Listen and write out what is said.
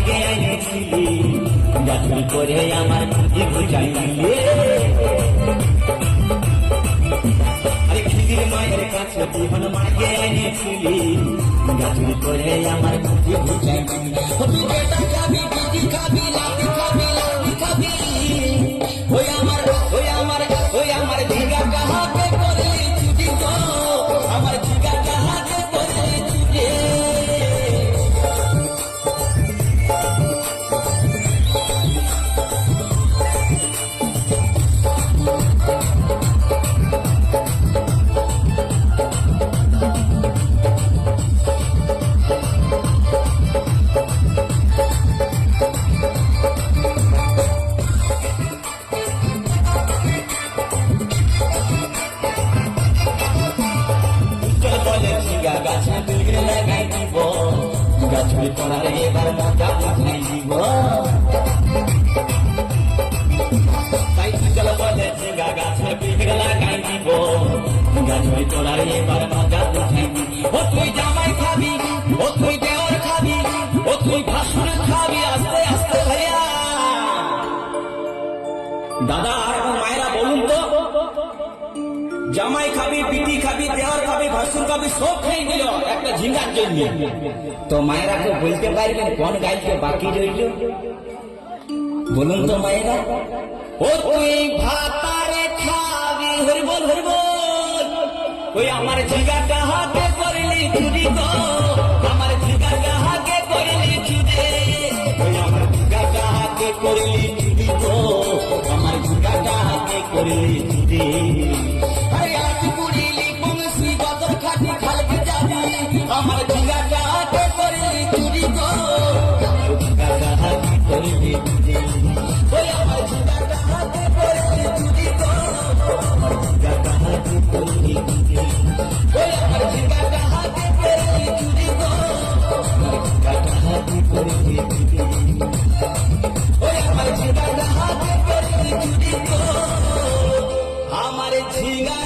মাইকে এনেছিলি গাছুরি করে আমার খুঁজি বুঝাই দিলে আরে খিদির মায়ের কাছে জীবন মাইকে এনেছিলি গাছুরি করে আমার খুঁজি বুঝাই দিলে তুই বেটা খাবি বিজি খাবি লাঠি খাবি লাঠি খাবি ওই আমার ঝিঙ্গা কাহাকে করলি চুটি গো আমার ঝিঙ্গা কাহাকে করলি চুটি গাছে বিগড়ে লাগাই দিব গাছুরি করার এবার মজা উঠাই দিব তাই চল বলে ঝিঙ্গা গাছে বিগড়ে লাগাই দিব গাছুরি করার এবার মজা উঠাই দিব ও তুই জামাই খাবি ও তুই দেওয়ার খাবি ও তুই ভাসুর খাবি আস্তে আস্তে ভাইয়া দাদা আর মায়েরা বলুন তো জামাই খাবি পিটি খাবি দেওয়ার খাবি ভাসুর খাবি সব খেয়ে নিল একটা ঝিঙ্গার জন্য তো মায়েরা কেউ বলতে পারবেন কোন গাইকে বাকি রইল বলুন তো মায়েরা ও তুই ভাতারে খাবি হরিবল হরিবল ওই আমার ঝিঙ্গা কাহাকে করলি চুরি গো আমার ঝিঙ্গা কাহাকে করলি চুরি ওই আমার ঝিঙ্গা কাহাকে করলি চুরি গো আমার ঝিঙ্গা কাহাকে করলি চুরি আমার ঝিঙ্গা কাহাকে করলি চুরি গো ঝিঙ্গা কাহাকে করলি চুরি ওই আমার ঝিঙ্গা কাহাকে করলি চুরি গো আমার ঝিঙ্গা কাহাকে করলি চুরি ওই আমার ঝিঙ্গা কাহাকে করলি চুরি গো আমার ঝিঙ্গা কাহাকে করলি চুরি ওই আমার ঝিঙ্গা কাহাকে করলি চুরি গো আমার ঝিঙ্গা